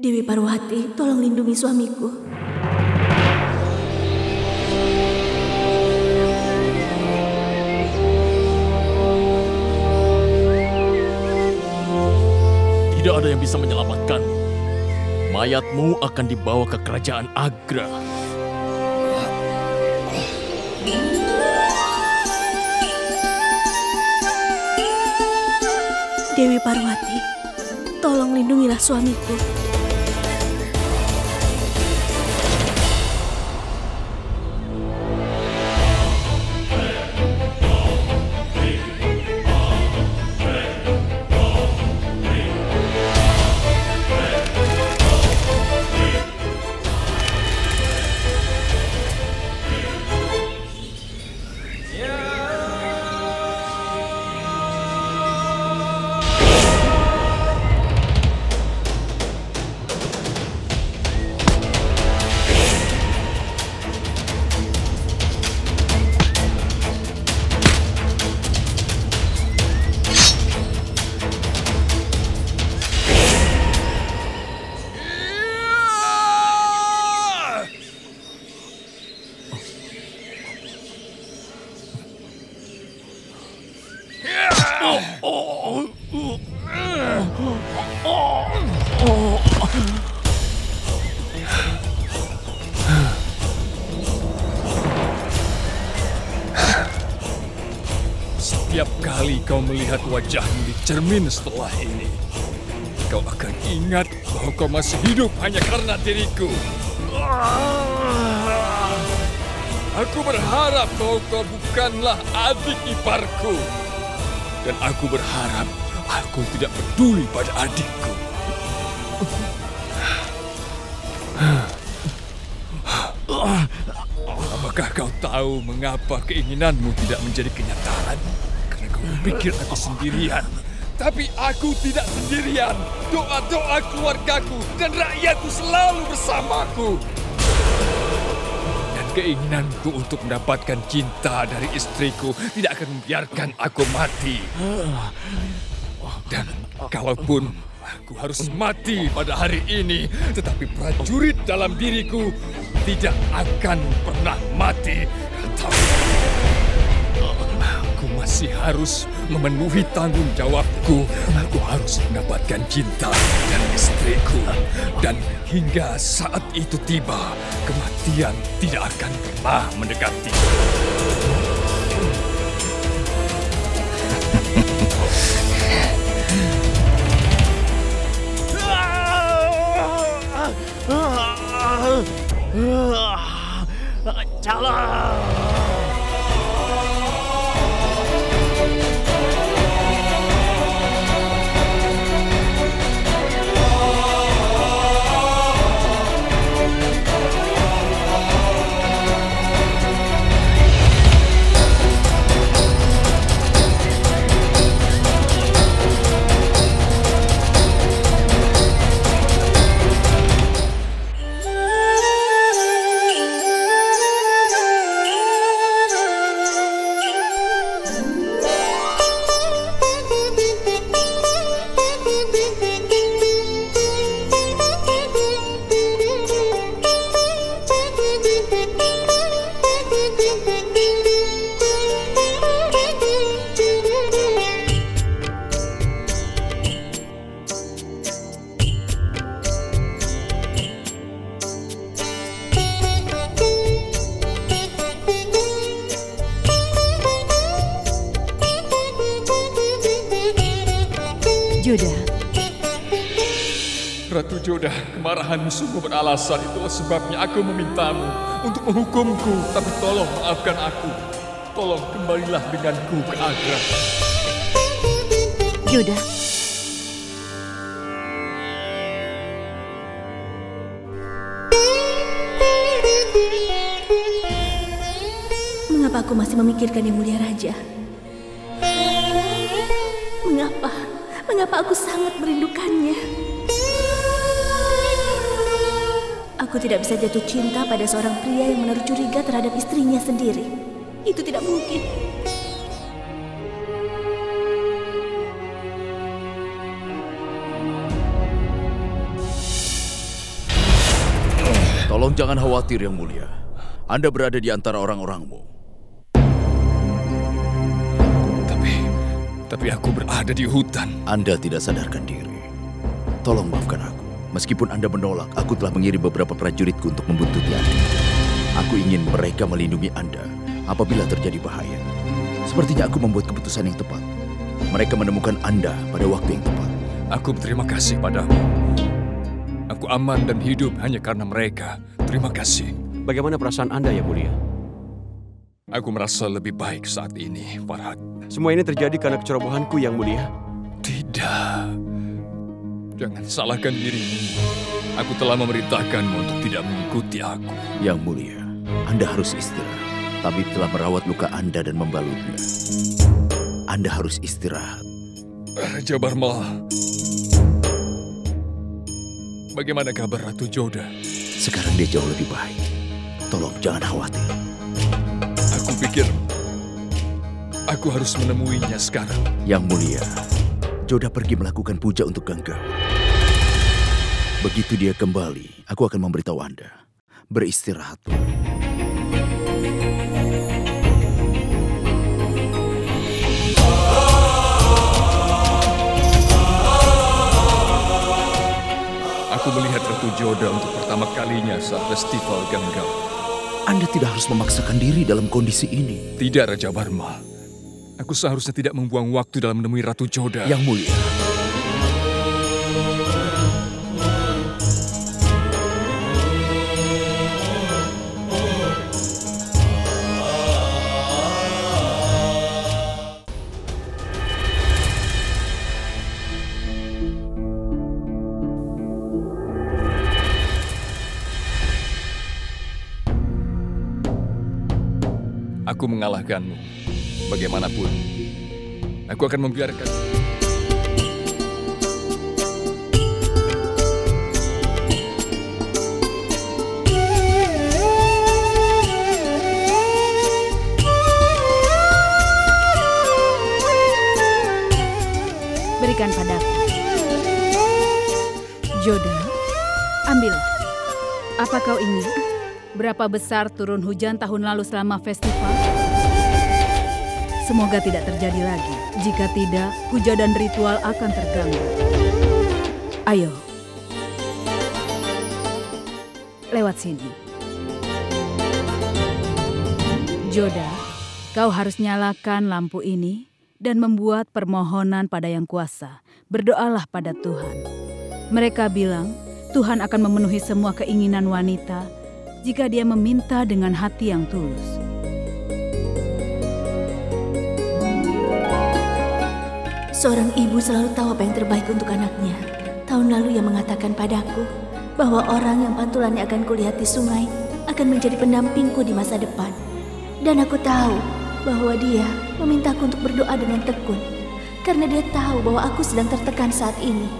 Dewi Parwati, tolong lindungi suamiku. Tidak ada yang bisa menyelamatkanmu. Mayatmu akan dibawa ke kerajaan Agra. Dewi Parwati, tolong lindungilah suamiku. Setiap kali kau melihat wajahmu di cermin setelah ini, kau akan ingat bahwa kau masih hidup hanya karena diriku. Aku berharap bahwa kau bukanlah adik iparku. Dan aku berharap aku tidak peduli pada adikku. Apakah kau tahu mengapa keinginanmu tidak menjadi kenyataan? Karena kau berpikir aku sendirian. Tapi aku tidak sendirian. Doa-doa keluargaku dan rakyatku selalu bersamaku. Dan keinginanku untuk mendapatkan cinta dari istriku tidak akan membiarkan aku mati. Dan kalaupun aku harus mati pada hari ini, tetapi prajurit dalam diriku tidak akan pernah mati. Aku masih harus memenuhi tanggung jawabku. Aku harus mendapatkan cinta dari istriku. Dan hingga saat itu tiba, kematian tidak akan pernah mendekati. Jalan! Joda. Ratu Joda, kemarahanmu sungguh beralasan. Itulah sebabnya aku memintamu untuk menghukumku. Tapi tolong maafkan aku. Tolong kembalilah denganku ke Agra. Joda. Mengapa aku masih memikirkan Yang Mulia Raja? Mengapa? Mengapa aku sangat merindukannya? Aku tidak bisa jatuh cinta pada seorang pria yang menaruh curiga terhadap istrinya sendiri. Itu tidak mungkin. Tolong jangan khawatir, Yang Mulia. Anda berada di antara orang-orangmu. Tapi aku berada di hutan. Anda tidak sadarkan diri. Tolong maafkan aku. Meskipun Anda menolak, aku telah mengirim beberapa prajuritku untuk membuntuti Anda. Aku ingin mereka melindungi Anda apabila terjadi bahaya. Sepertinya aku membuat keputusan yang tepat. Mereka menemukan Anda pada waktu yang tepat. Aku berterima kasih padamu. Aku aman dan hidup hanya karena mereka. Terima kasih. Bagaimana perasaan Anda, Yang Mulia? Aku merasa lebih baik saat ini, Farhad. Semua ini terjadi karena kecerobohanku, Yang Mulia. Tidak. Jangan salahkan dirimu. Aku telah memerintahkanmu untuk tidak mengikuti aku. Yang Mulia, Anda harus istirahat. Tapi telah merawat luka Anda dan membalutnya. Anda harus istirahat. Raja Barmal. Bagaimana kabar Ratu Joda? Sekarang dia jauh lebih baik. Tolong jangan khawatir. Aku pikir aku harus menemuinya sekarang. Yang Mulia, Joda pergi melakukan puja untuk Gangga. Begitu dia kembali, aku akan memberitahu Anda. Beristirahatlah. Aku melihat Ratu Joda untuk pertama kalinya saat festival Gangga. Anda tidak harus memaksakan diri dalam kondisi ini. Tidak, Raja Barmal. Aku seharusnya tidak membuang waktu dalam menemui Ratu Joda. Yang Mulia. Aku mengalahkanmu. Bagaimanapun, aku akan membiarkan. Berikan padaku. Joda, ambillah. Apa kau ingat berapa besar turun hujan tahun lalu selama festival? Semoga tidak terjadi lagi. Jika tidak, puja dan ritual akan terganggu. Ayo. Lewat sini. Joda, kau harus nyalakan lampu ini dan membuat permohonan pada Yang Kuasa. Berdoalah pada Tuhan. Mereka bilang, Tuhan akan memenuhi semua keinginan wanita jika dia meminta dengan hati yang tulus. Seorang ibu selalu tahu apa yang terbaik untuk anaknya. Tahun lalu ia mengatakan padaku bahwa orang yang pantulannya akan kulihat di sungai akan menjadi pendampingku di masa depan. Dan aku tahu bahwa dia memintaku untuk berdoa dengan tekun karena dia tahu bahwa aku sedang tertekan saat ini.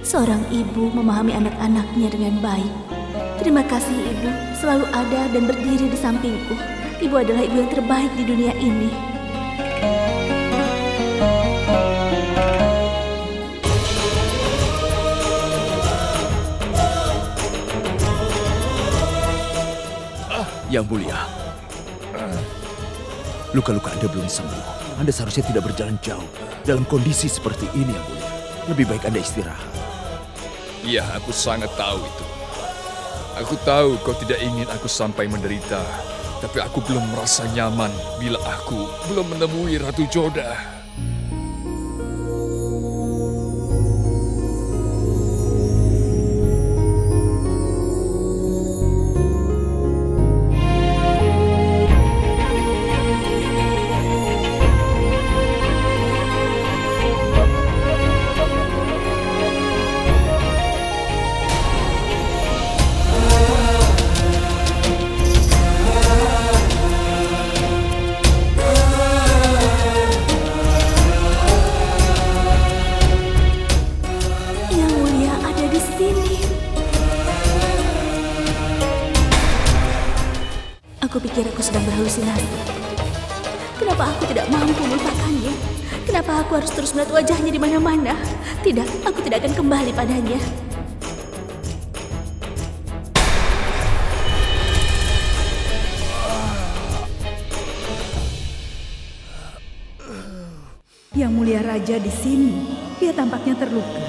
Seorang ibu memahami anak-anaknya dengan baik. Terima kasih Ibu, selalu ada dan berdiri di sampingku. Ibu adalah ibu yang terbaik di dunia ini. Yang Mulia, luka-luka Anda belum sembuh. Anda seharusnya tidak berjalan jauh dalam kondisi seperti ini, Yang Mulia. Lebih baik Anda istirahat. Iya, aku sangat tahu itu. Aku tahu kau tidak ingin aku sampai menderita. Tapi aku belum merasa nyaman bila aku belum menemui Ratu Joda. Aku pikir aku sedang berhalusinasi. Kenapa aku tidak mampu melupakannya? Kenapa aku harus terus melihat wajahnya di mana-mana? Tidak, aku tidak akan kembali padanya. Yang Mulia Raja di sini. Dia tampaknya terluka.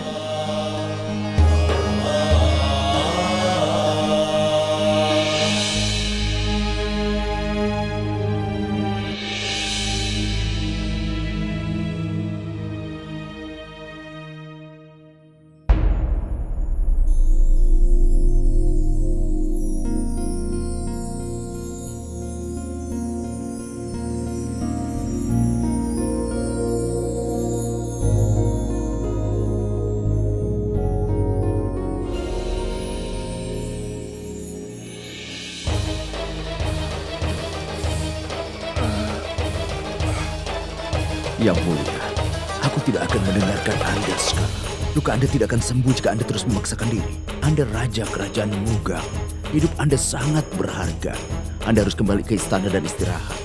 Yang Mulia, aku tidak akan mendengarkan Anda sekarang. Luka Anda tidak akan sembuh jika Anda terus memaksakan diri. Anda Raja Kerajaan Mughal. Hidup Anda sangat berharga. Anda harus kembali ke istana dan istirahat.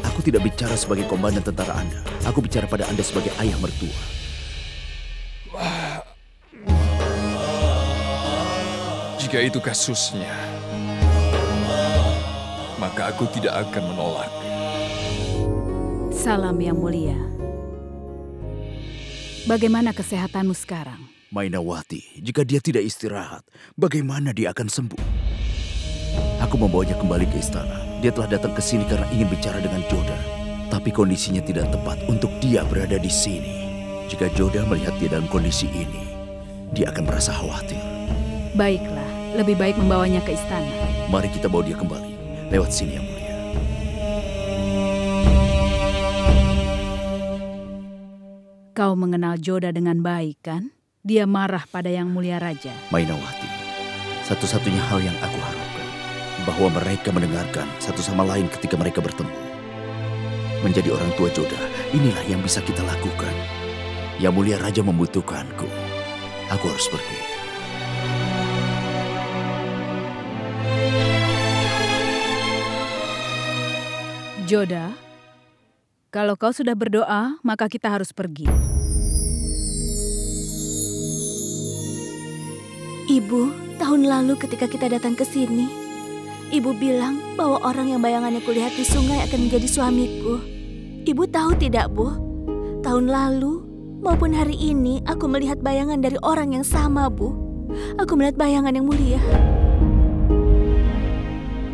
Aku tidak bicara sebagai komandan tentara Anda. Aku bicara pada Anda sebagai ayah mertua. Jika itu kasusnya, maka aku tidak akan menolak. Salam Yang Mulia. Bagaimana kesehatanmu sekarang? Mainawati, jika dia tidak istirahat, bagaimana dia akan sembuh? Aku membawanya kembali ke istana. Dia telah datang ke sini karena ingin bicara dengan Joda. Tapi kondisinya tidak tepat untuk dia berada di sini. Jika Joda melihat dia dalam kondisi ini, dia akan merasa khawatir. Baiklah, lebih baik membawanya ke istana. Mari kita bawa dia kembali. Lewat sini, Yang Mulia. Kau mengenal Joda dengan baik, kan? Dia marah pada Yang Mulia Raja. Mainawati, satu-satunya hal yang aku harapkan, bahwa mereka mendengarkan satu sama lain ketika mereka bertemu. Menjadi orang tua Joda, inilah yang bisa kita lakukan. Yang Mulia Raja membutuhkanku. Aku harus pergi. Joda, kalau kau sudah berdoa, maka kita harus pergi. Ibu, tahun lalu ketika kita datang ke sini, Ibu bilang bahwa orang yang bayangannya kulihat di sungai akan menjadi suamiku. Ibu tahu tidak, Bu? Tahun lalu maupun hari ini aku melihat bayangan dari orang yang sama, Bu. Aku melihat bayangan yang mulia.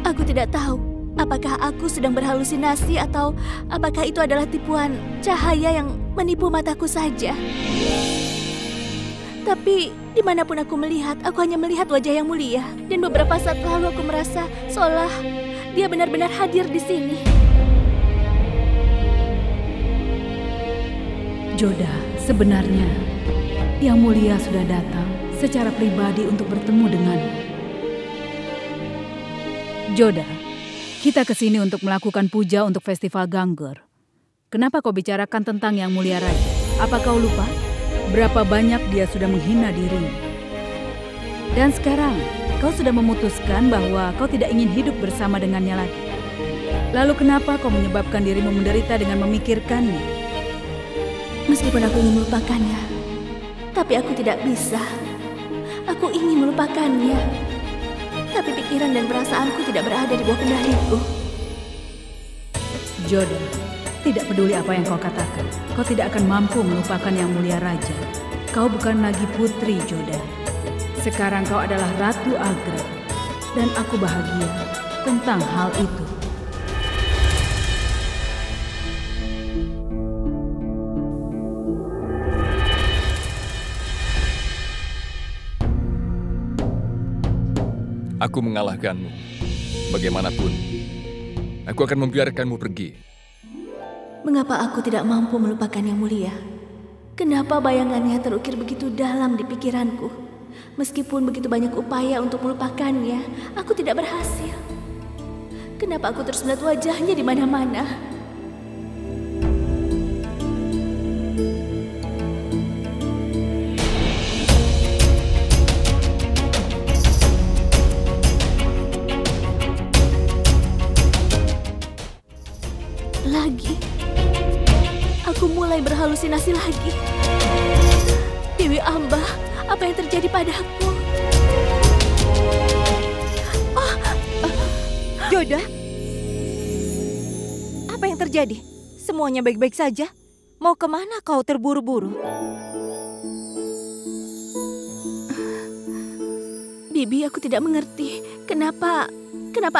Aku tidak tahu apakah aku sedang berhalusinasi atau apakah itu adalah tipuan cahaya yang menipu mataku saja. Tapi dimanapun aku melihat, aku hanya melihat wajah yang mulia. Dan beberapa saat lalu aku merasa seolah dia benar-benar hadir di sini. Joda, sebenarnya Yang Mulia sudah datang secara pribadi untuk bertemu denganmu. Joda, kita ke sini untuk melakukan puja untuk festival Ganggur. Kenapa kau bicarakan tentang Yang Mulia Raja? Apa kau lupa? Berapa banyak dia sudah menghina dirimu. Dan sekarang kau sudah memutuskan bahwa kau tidak ingin hidup bersama dengannya lagi. Lalu kenapa kau menyebabkan dirimu menderita dengan memikirkannya? Meskipun aku ingin melupakannya, tapi aku tidak bisa. Aku ingin melupakannya, tapi pikiran dan perasaanku tidak berada di bawah kendaliku. Joda, tidak peduli apa yang kau katakan, kau tidak akan mampu melupakan Yang Mulia Raja. Kau bukan lagi putri, Joda. Sekarang kau adalah Ratu Agra. Dan aku bahagia tentang hal itu. Aku mengalahkanmu. Bagaimanapun, aku akan membiarkanmu pergi. Mengapa aku tidak mampu melupakan Yang Mulia? Kenapa bayangannya terukir begitu dalam di pikiranku? Meskipun begitu banyak upaya untuk melupakannya, aku tidak berhasil. Kenapa aku terus melihat wajahnya di mana-mana? Lagi, aku mulai berhalusinasi lagi. Dewi Amba, apa yang terjadi padaku? Joda, apa yang terjadi? Semuanya baik-baik saja? mau kemana kau terburu-buru? Bibi, aku tidak mengerti. Kenapa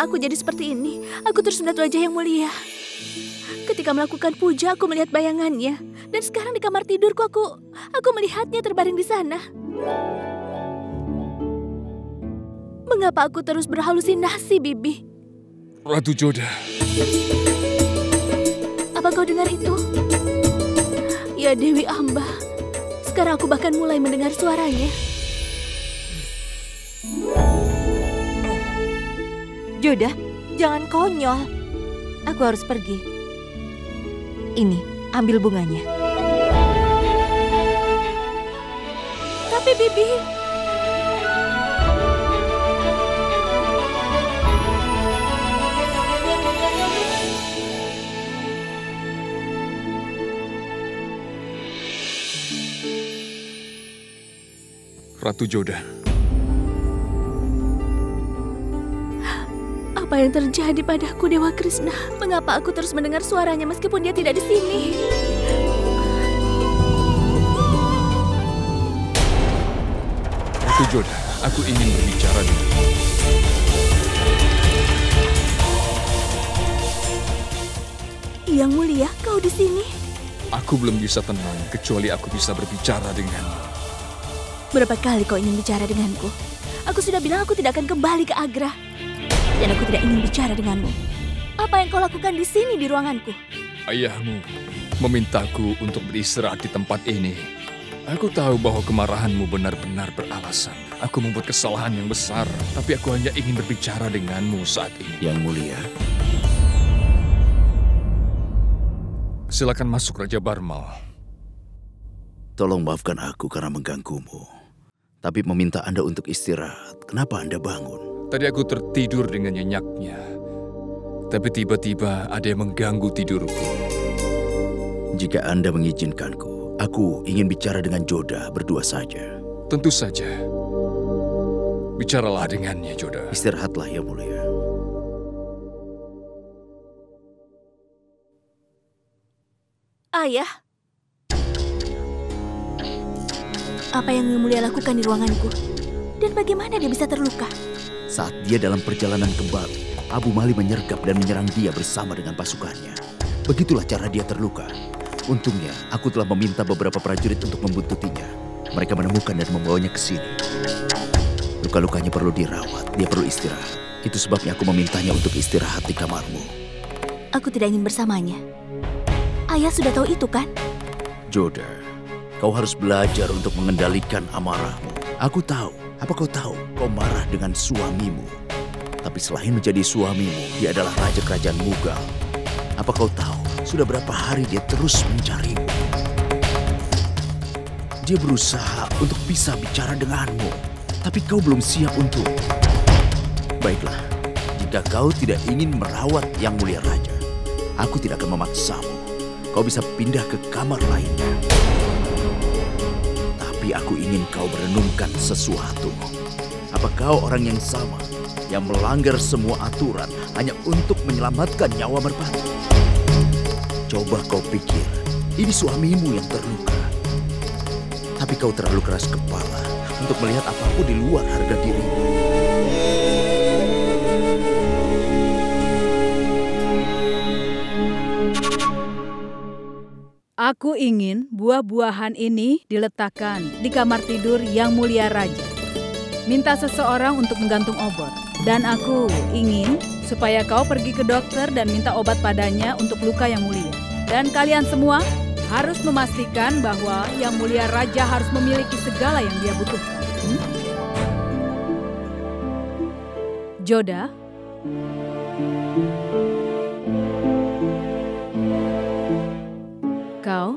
aku jadi seperti ini? Aku terus melihat wajah yang mulia. Ketika melakukan puja, aku melihat bayangannya. Dan sekarang di kamar tidurku, aku melihatnya terbaring di sana. Mengapa aku terus berhalusinasi, Bibi? Ratu Joda. Apa kau dengar itu? Ya Dewi Amba, sekarang aku bahkan mulai mendengar suaranya. Joda, jangan konyol. Aku harus pergi. Ini, ambil bunganya. Tapi Bibi... Ratu Joda. Apa yang terjadi padaku, Dewa Krishna? Mengapa aku terus mendengar suaranya meskipun dia tidak di sini? Ratu Joda, aku ingin berbicara denganmu. Yang mulia, kau di sini? Aku belum bisa tenang kecuali aku bisa berbicara denganmu. Berapa kali kau ingin bicara denganku? Aku sudah bilang aku tidak akan kembali ke Agra. Dan aku tidak ingin bicara denganmu. Apa yang kau lakukan di sini di ruanganku? Ayahmu memintaku untuk beristirahat di tempat ini. Aku tahu bahwa kemarahanmu benar-benar beralasan. Aku membuat kesalahan yang besar, tapi aku hanya ingin berbicara denganmu saat ini. Yang mulia. Silakan masuk, Raja Barmal. Tolong maafkan aku karena mengganggumu. Tapi meminta Anda untuk istirahat. Kenapa Anda bangun? Tadi aku tertidur dengan nyenyaknya. Tapi tiba-tiba ada yang mengganggu tidurku. Jika Anda mengizinkanku, aku ingin bicara dengan Joda berdua saja. Tentu saja. Bicaralah dengannya, Joda. Istirahatlah, Yang Mulia. Ayah. Apa yang Yang Mulia lakukan di ruanganku? Dan bagaimana dia bisa terluka? Saat dia dalam perjalanan kembali, Abu Mali menyergap dan menyerang dia bersama dengan pasukannya. Begitulah cara dia terluka. Untungnya, aku telah meminta beberapa prajurit untuk membuntutinya. Mereka menemukan dan membawanya ke sini. Luka-lukanya perlu dirawat, dia perlu istirahat. Itu sebabnya aku memintanya untuk istirahat di kamarmu. Aku tidak ingin bersamanya. Ayah sudah tahu itu kan? Joda, kau harus belajar untuk mengendalikan amarahmu. Aku tahu, apa kau tahu? Kau marah dengan suamimu. Tapi selain menjadi suamimu, dia adalah raja kerajaan Mughal. Apa kau tahu, sudah berapa hari dia terus mencarimu? Dia berusaha untuk bisa bicara denganmu, tapi kau belum siap untuk... Baiklah, jika kau tidak ingin merawat Yang Mulia Raja, aku tidak akan memaksamu. Kau bisa pindah ke kamar lainnya. Tapi aku ingin kau merenungkan sesuatu. Apa kau orang yang sama, yang melanggar semua aturan hanya untuk menyelamatkan nyawa merpati? Coba kau pikir, ini suamimu yang terluka. Tapi kau terlalu keras kepala untuk melihat apapun di luar harga dirimu. Aku ingin buah-buahan ini diletakkan di kamar tidur Yang Mulia Raja. Minta seseorang untuk menggantung obat. Dan aku ingin supaya kau pergi ke dokter dan minta obat padanya untuk luka Yang Mulia. Dan kalian semua harus memastikan bahwa Yang Mulia Raja harus memiliki segala yang dia butuhkan. Joda? Kau?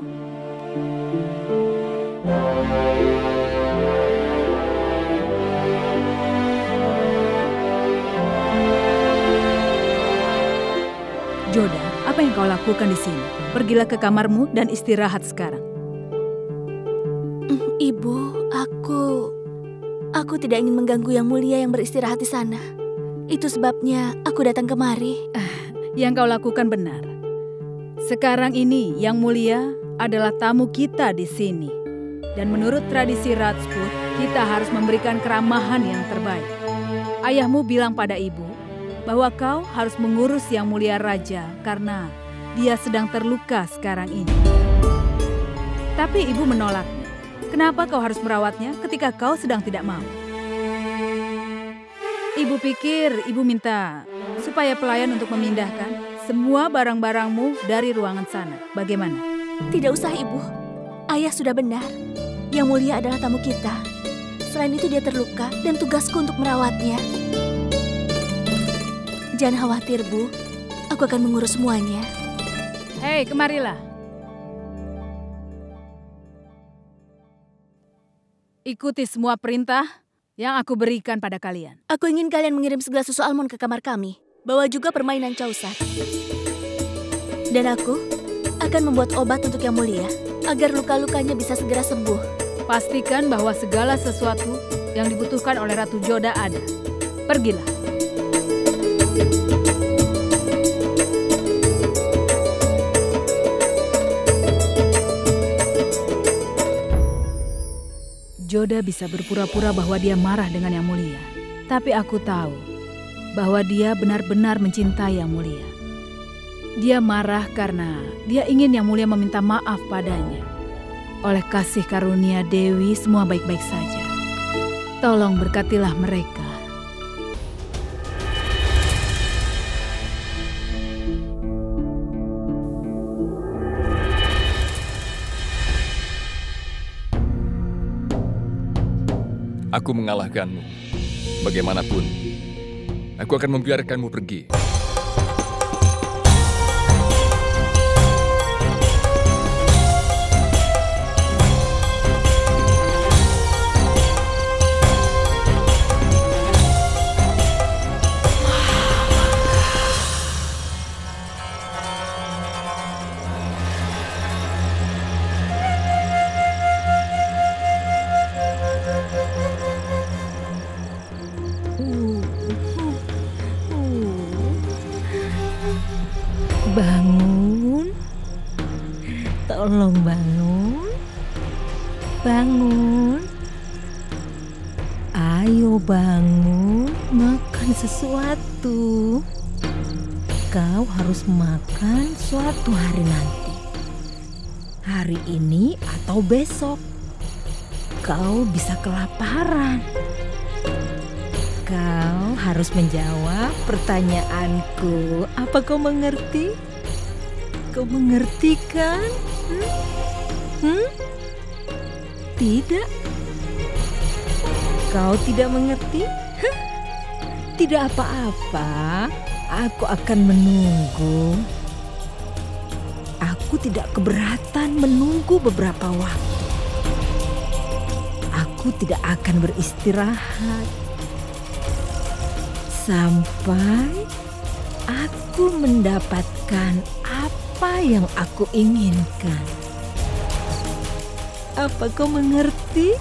Joda, apa yang kau lakukan di sini? Pergilah ke kamarmu dan istirahat sekarang. Ibu, aku tidak ingin mengganggu Yang Mulia yang beristirahat di sana. Itu sebabnya aku datang kemari. Yang kau lakukan benar. Sekarang ini Yang Mulia adalah tamu kita di sini. Dan menurut tradisi Rajput, kita harus memberikan keramahan yang terbaik. Ayahmu bilang pada ibu bahwa kau harus mengurus Yang Mulia Raja karena dia sedang terluka sekarang ini. Tapi ibu menolaknya. Kenapa kau harus merawatnya ketika kau sedang tidak mau? Ibu pikir ibu minta supaya pelayan untuk memindahkan semua barang-barangmu dari ruangan sana. Bagaimana? Tidak usah, Ibu. Ayah sudah benar. Yang Mulia adalah tamu kita. Selain itu dia terluka dan tugasku untuk merawatnya. Jangan khawatir, Bu. Aku akan mengurus semuanya. Hei, kemarilah. Ikuti semua perintah yang aku berikan pada kalian. Aku ingin kalian mengirim segelas susu almond ke kamar kami. Bawa juga permainan Chausat. Dan aku akan membuat obat untuk Yang Mulia agar luka-lukanya bisa segera sembuh. Pastikan bahwa segala sesuatu yang dibutuhkan oleh Ratu Joda ada. Pergilah. Joda bisa berpura-pura bahwa dia marah dengan Yang Mulia. Tapi aku tahu bahwa dia benar-benar mencintai Yang Mulia. Dia marah karena dia ingin Yang Mulia meminta maaf padanya. Oleh kasih karunia Dewi, semua baik-baik saja. Tolong berkatilah mereka. Aku mengalahkanmu. Bagaimanapun, aku akan membiarkanmu pergi. Bangun. Tolong bangun. Bangun. Ayo bangun, makan sesuatu. Kau harus makan suatu hari nanti. Hari ini atau besok. Kau bisa kelaparan. Kau harus menjawab pertanyaanku. Apa kau mengerti? Kau mengerti kan? Tidak? Kau tidak mengerti? Tidak apa-apa. Aku akan menunggu. Aku tidak keberatan menunggu beberapa waktu. Aku tidak akan beristirahat sampai aku mendapatkan apa yang aku inginkan. Apa kau mengerti?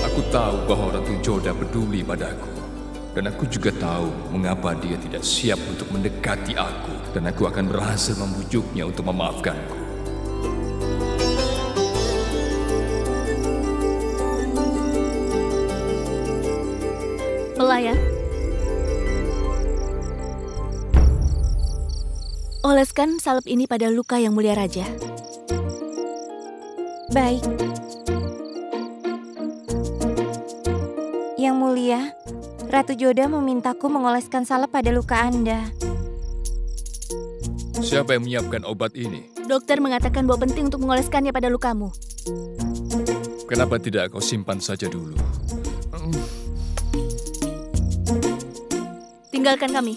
Aku tahu bahwa Ratu Joda peduli padaku. Dan aku juga tahu mengapa dia tidak siap untuk mendekati aku. Dan aku akan berhasil membujuknya untuk memaafkanku. Pelayan, oleskan salep ini pada luka Yang Mulia Raja. Baik. Yang Mulia, Ratu Joda memintaku mengoleskan salep pada luka Anda. Siapa yang menyiapkan obat ini? Dokter mengatakan bahwa penting untuk mengoleskannya pada lukamu. Kenapa tidak kau simpan saja dulu? Tinggalkan kami.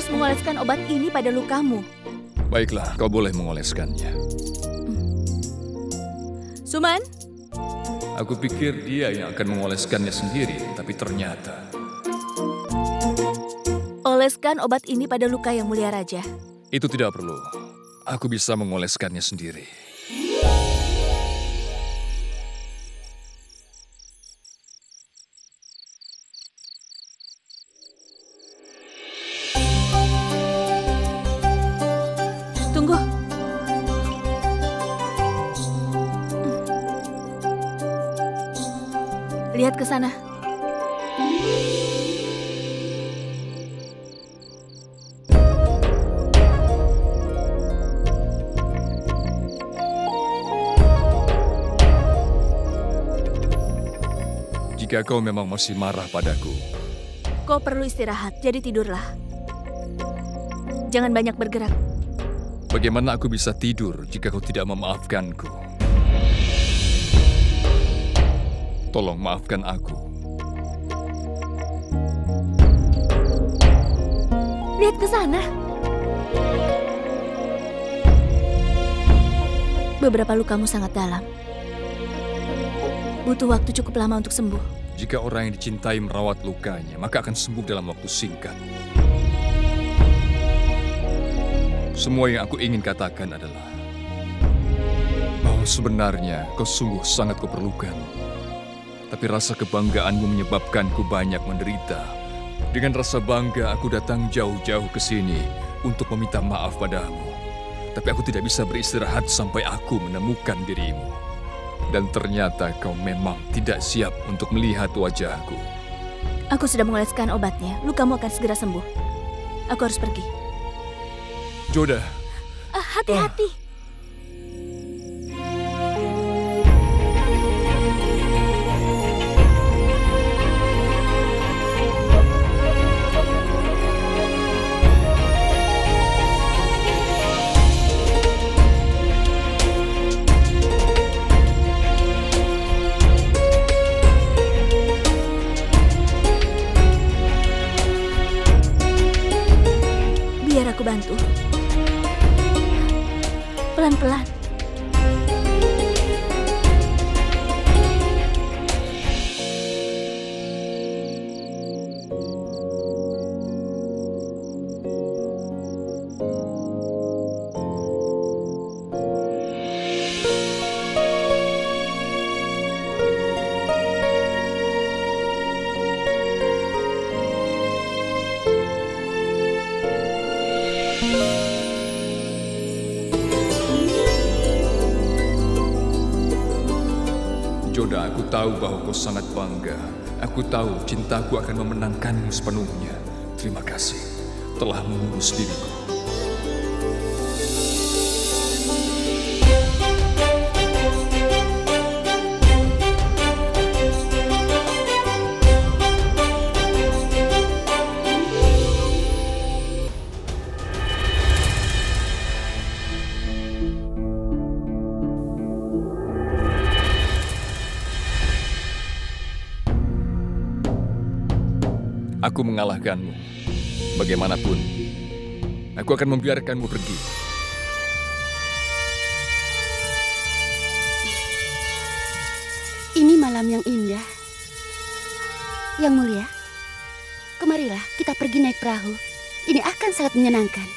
harus mengoleskan obat ini pada lukamu. Baiklah, kau boleh mengoleskannya. Suman? Aku pikir dia yang akan mengoleskannya sendiri, tapi ternyata... Oleskan obat ini pada luka yang mulia Raja. Itu tidak perlu. Aku bisa mengoleskannya sendiri. Tunggu. Lihat ke sana. Jika kau memang masih marah padaku, Kau perlu istirahat, jadi tidurlah. Jangan banyak bergerak. bagaimana aku bisa tidur jika kau tidak memaafkanku? Tolong maafkan aku. Lihat ke sana. Beberapa lukamu sangat dalam. Butuh waktu cukup lama untuk sembuh. Jika orang yang dicintai merawat lukanya, maka akan sembuh dalam waktu singkat. Semua yang aku ingin katakan adalah bahwa sebenarnya kau sungguh sangat kuperlukan. Tapi rasa kebanggaanmu menyebabkanku banyak menderita. Dengan rasa bangga aku datang jauh-jauh ke sini untuk meminta maaf padamu. Tapi aku tidak bisa beristirahat sampai aku menemukan dirimu. Dan ternyata kau memang tidak siap untuk melihat wajahku. Aku sudah mengoleskan obatnya. Lukamu akan segera sembuh. Aku harus pergi. Joda. Hati-hati. Biar aku bantu. Pelan-pelan. Joda, aku tahu bahwa kau sangat bangga. Aku tahu cintaku akan memenangkanmu sepenuhnya. Terima kasih telah mengurus diriku. Aku mengalahkanmu. Bagaimanapun, aku akan membiarkanmu pergi. Ini malam yang indah. Yang mulia, kemarilah kita pergi naik perahu. Ini akan sangat menyenangkan.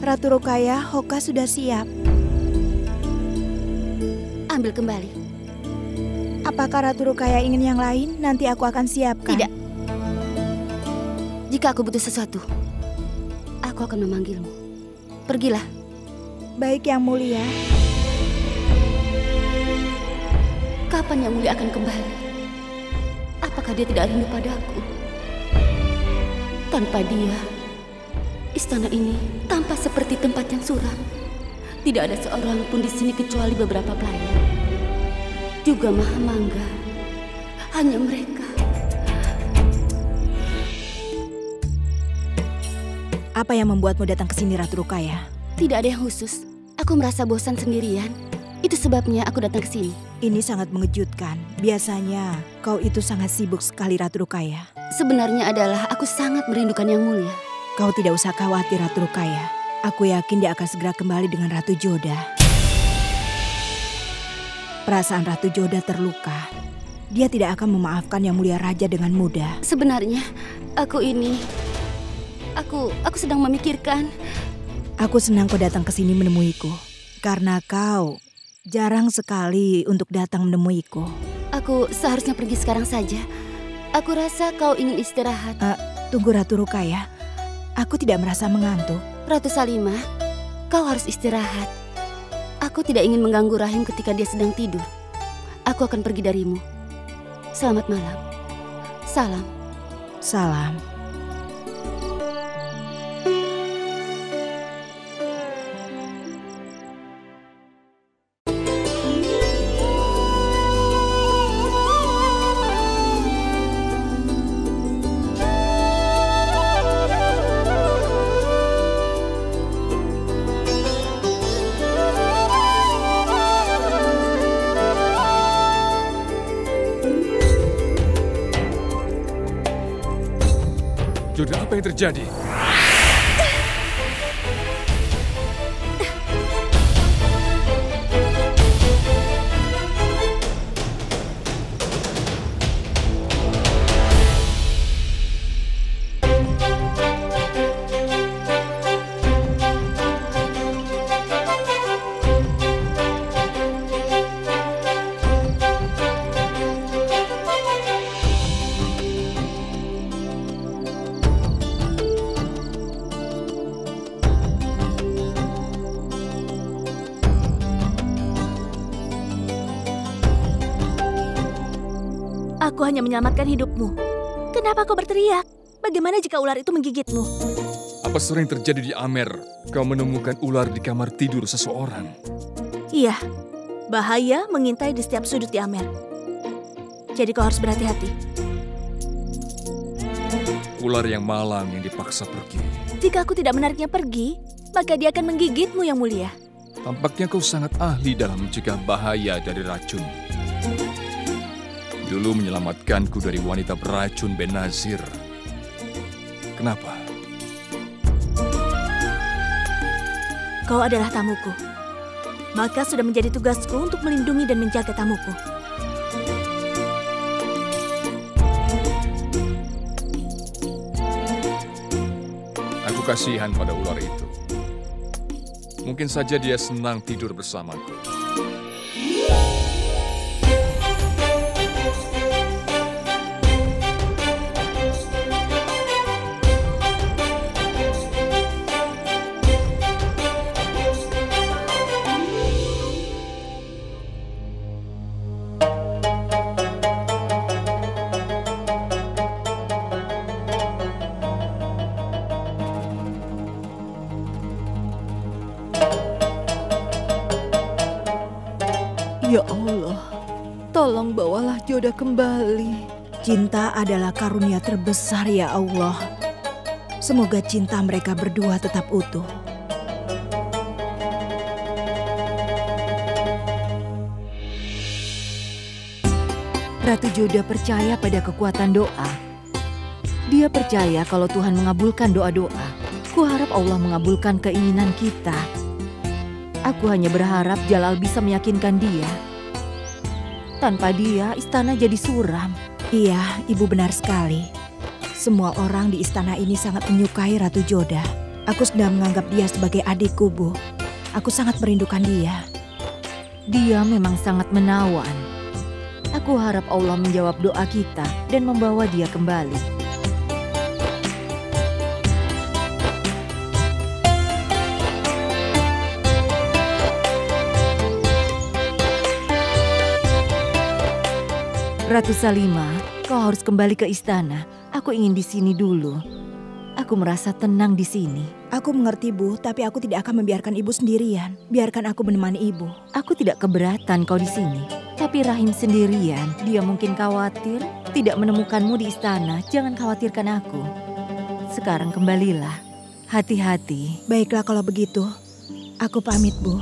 Ratu Rukaya, Hoka sudah siap. Ambil kembali. Apakah Ratu Rukaya ingin yang lain? Nanti aku akan siapkan. Tidak. Jika aku butuh sesuatu, aku akan memanggilmu. Pergilah. Baik, Yang Mulia. Kapan Yang Mulia akan kembali? Apakah dia tidak rindu padaku? Tanpa dia, istana ini tampak seperti tempat yang suram. Tidak ada seorang pun di sini kecuali beberapa pelayan. Juga Mahamangga Hanya mereka. Apa yang membuatmu datang ke sini, Ratu Rukaya? Tidak ada yang khusus. Aku merasa bosan sendirian. Itu sebabnya aku datang ke sini. Ini sangat mengejutkan. Biasanya kau itu sangat sibuk sekali, Ratu Rukaya. Sebenarnya adalah aku sangat merindukan Yang Mulia. Kau tidak usah khawatir, Ratu Rukaya. Aku yakin dia akan segera kembali dengan Ratu Joda. Perasaan Ratu Joda terluka. Dia tidak akan memaafkan Yang Mulia Raja dengan mudah. Sebenarnya aku sedang memikirkan. Aku senang kau datang ke sini menemuiku. Karena kau jarang sekali untuk datang menemuiku. Aku seharusnya pergi sekarang saja. Aku rasa kau ingin istirahat. Tunggu, Ratu Rukaya. Aku tidak merasa mengantuk. Ratu Salimah, kau harus istirahat. Aku tidak ingin mengganggu Rahim ketika dia sedang tidur. Aku akan pergi darimu. Selamat malam. Salam. Salam. Joda, apa yang terjadi? Aku hanya menyelamatkan hidupmu. Kenapa kau berteriak? Bagaimana jika ular itu menggigitmu? Apa sering terjadi di Amer? Kau menemukan ular di kamar tidur seseorang. Iya, bahaya mengintai di setiap sudut di Amer. Jadi kau harus berhati-hati. Ular yang malang yang dipaksa pergi. Jika aku tidak menariknya pergi, maka dia akan menggigitmu, Yang Mulia. Tampaknya kau sangat ahli dalam mencegah bahaya dari racun. Dulu menyelamatkanku dari wanita beracun Benazir. Kenapa? Kau adalah tamuku. Maka sudah menjadi tugasku untuk melindungi dan menjaga tamuku. Aku kasihan pada ular itu. Mungkin saja dia senang tidur bersamaku. Ya Allah, tolong bawalah Joda kembali. Cinta adalah karunia terbesar, ya Allah. Semoga cinta mereka berdua tetap utuh. Ratu Joda percaya pada kekuatan doa. Dia percaya kalau Tuhan mengabulkan doa-doa. Kuharap Allah mengabulkan keinginan kita. Aku hanya berharap Jalal bisa meyakinkan dia. Tanpa dia, istana jadi suram. Iya, Ibu benar sekali. Semua orang di istana ini sangat menyukai Ratu Joda. Aku sudah menganggap dia sebagai adikku, Bu. Aku sangat merindukan dia. Dia memang sangat menawan. Aku harap Allah menjawab doa kita dan membawa dia kembali. Ratu Salimah, kau harus kembali ke istana. Aku ingin di sini dulu. Aku merasa tenang di sini. Aku mengerti, Bu, tapi aku tidak akan membiarkan Ibu sendirian. Biarkan aku menemani Ibu. Aku tidak keberatan kau di sini. Tapi Rahim sendirian, dia mungkin khawatir. tidak menemukanmu di istana, jangan khawatirkan aku. Sekarang kembalilah. Hati-hati. Baiklah kalau begitu. Aku pamit, Bu.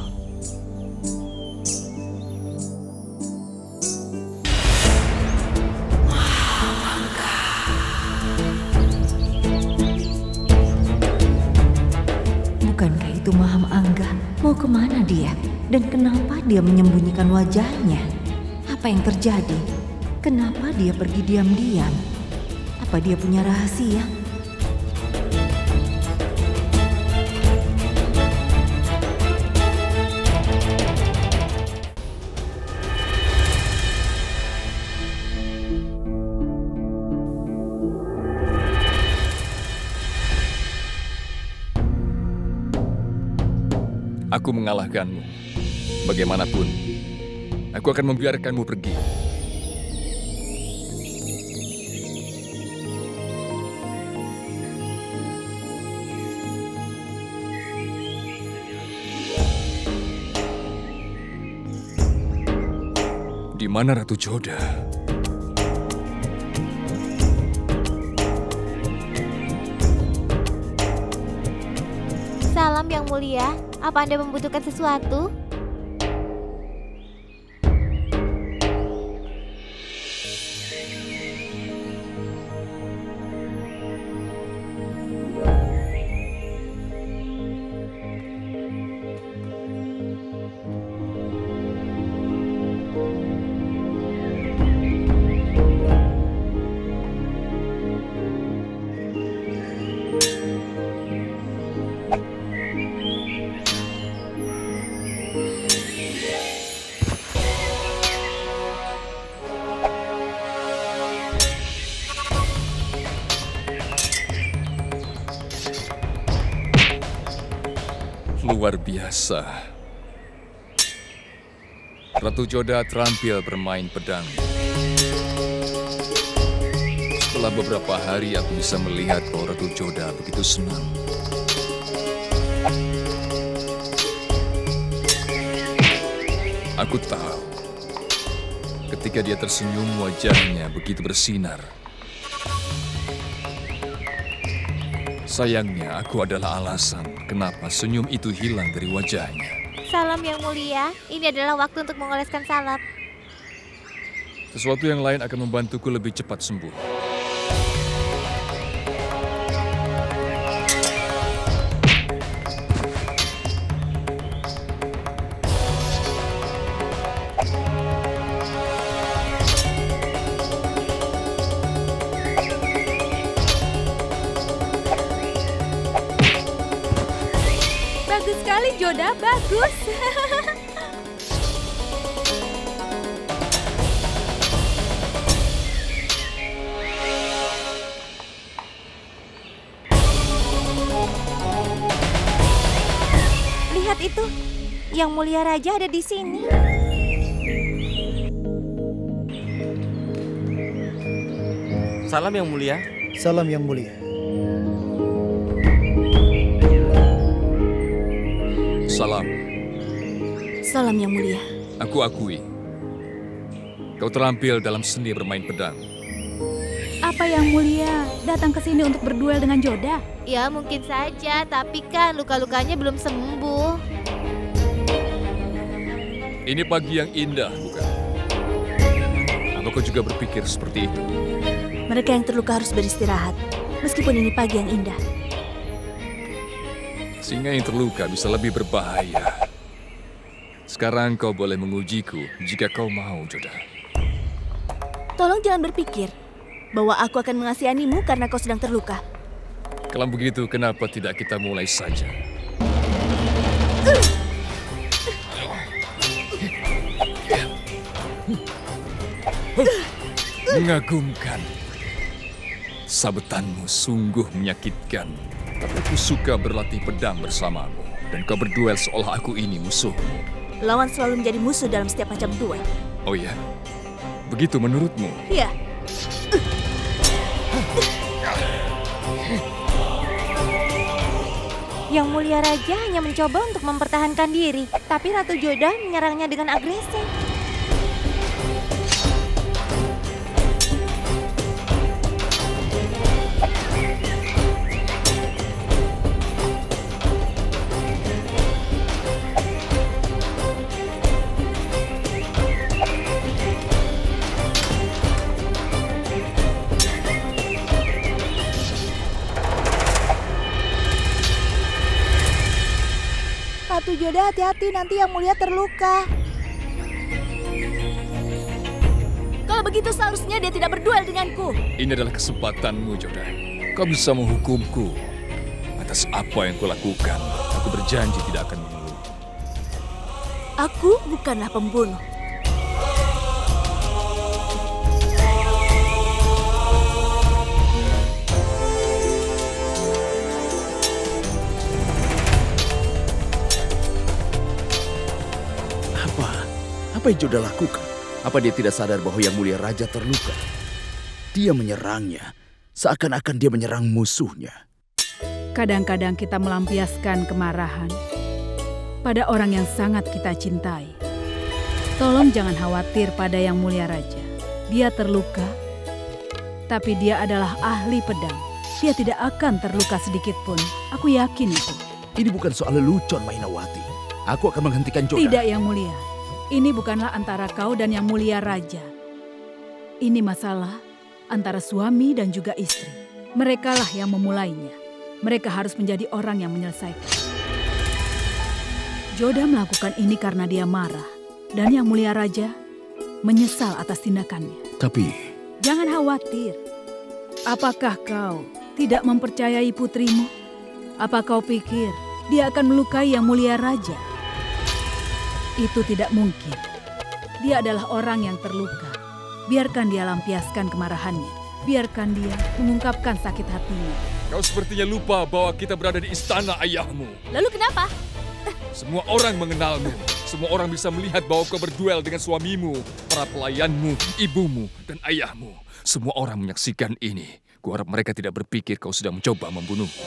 Bukankah itu Maham Angga? Mau kemana dia? Dan kenapa dia menyembunyikan wajahnya? Apa yang terjadi? Kenapa dia pergi diam-diam? Apa dia punya rahasia? Aku mengalahkanmu. Bagaimanapun, aku akan membiarkanmu pergi. Di mana Ratu Joda? Salam Yang Mulia, apa Anda membutuhkan sesuatu? Luar biasa. Ratu Joda terampil bermain pedang. Setelah beberapa hari aku bisa melihat bahwa Ratu Joda begitu senang. Aku tahu, ketika dia tersenyum wajahnya begitu bersinar. Sayangnya, aku adalah alasan kenapa senyum itu hilang dari wajahnya. Salam Yang Mulia, ini adalah waktu untuk mengoleskan salep. Sesuatu yang lain akan membantuku lebih cepat sembuh. Bagus sekali, Joda. Bagus. Lihat itu, Yang Mulia Raja ada di sini. Salam Yang Mulia. Salam Yang Mulia. Salam. Salam Yang Mulia. Aku akui, kau terampil dalam seni bermain pedang. Apa Yang Mulia datang ke sini untuk berduel dengan Joda? Ya mungkin saja, tapi kan luka-lukanya belum sembuh. Ini pagi yang indah, bukan? Apa kau juga berpikir seperti itu? Mereka yang terluka harus beristirahat, meskipun ini pagi yang indah. Singa yang terluka bisa lebih berbahaya. Sekarang kau boleh mengujiku jika kau mau, Joda. Tolong jangan berpikir bahwa aku akan mengasihanimu karena kau sedang terluka. Kalau begitu, kenapa tidak kita mulai saja? Mengagumkan. Sabetanmu sungguh menyakitkan. Tapi aku suka berlatih pedang bersamamu. Dan kau berduel seolah aku ini musuhmu. Lawan selalu menjadi musuh dalam setiap macam duel. Oh ya? Begitu menurutmu? Iya. Yang Mulia Raja hanya mencoba untuk mempertahankan diri, tapi Ratu Joda menyerangnya dengan agresif. Ratu Joda, hati-hati, nanti Yang Mulia terluka. Kalau begitu seharusnya dia tidak berduel denganku. Ini adalah kesempatanmu, Joda. Kau bisa menghukumku atas apa yang kulakukan. Aku berjanji tidak akan membunuh. Aku bukanlah pembunuh. Apa yang Joda lakukan? Apa dia tidak sadar bahwa Yang Mulia Raja terluka? Dia menyerangnya, seakan-akan dia menyerang musuhnya. Kadang-kadang kita melampiaskan kemarahan pada orang yang sangat kita cintai. Tolong jangan khawatir pada Yang Mulia Raja. Dia terluka, tapi dia adalah ahli pedang. Dia tidak akan terluka sedikit pun. Aku yakin itu. Ini bukan soal lelucon, Mainawati. Aku akan menghentikan Joda. Tidak, Yang Mulia. Ini bukanlah antara kau dan Yang Mulia Raja. Ini masalah antara suami dan juga istri. Merekalah yang memulainya. Mereka harus menjadi orang yang menyelesaikan. Joda melakukan ini karena dia marah. Dan Yang Mulia Raja menyesal atas tindakannya. Tapi... Jangan khawatir. Apakah kau tidak mempercayai putrimu? Apa kau pikir dia akan melukai Yang Mulia Raja? Itu tidak mungkin. Dia adalah orang yang terluka. Biarkan dia lampiaskan kemarahannya. Biarkan dia mengungkapkan sakit hatinya. Kau sepertinya lupa bahwa kita berada di istana ayahmu. Lalu kenapa? Semua orang mengenalmu. Semua orang bisa melihat bahwa kau berduel dengan suamimu, para pelayanmu, ibumu, dan ayahmu. Semua orang menyaksikan ini. Kuharap mereka tidak berpikir kau sedang mencoba membunuhmu.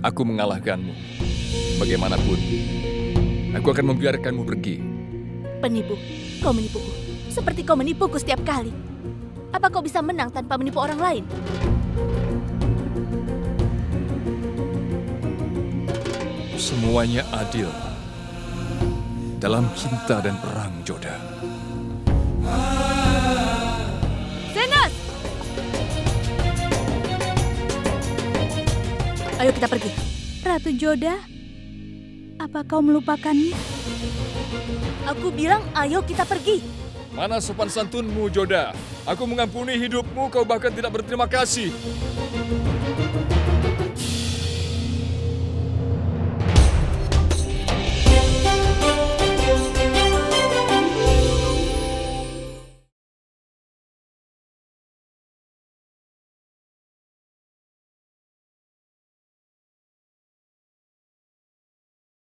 Aku mengalahkanmu. Bagaimanapun, aku akan membiarkanmu pergi. Penipu, kau menipuku. Seperti kau menipuku setiap kali. Apa kau bisa menang tanpa menipu orang lain? Semuanya adil dalam cinta dan perang, Joda. Zenas! Ayo kita pergi. Ratu Joda, apa kau melupakannya? Aku bilang ayo kita pergi. Mana sopan santunmu, Joda? Aku mengampuni hidupmu, kau bahkan tidak berterima kasih.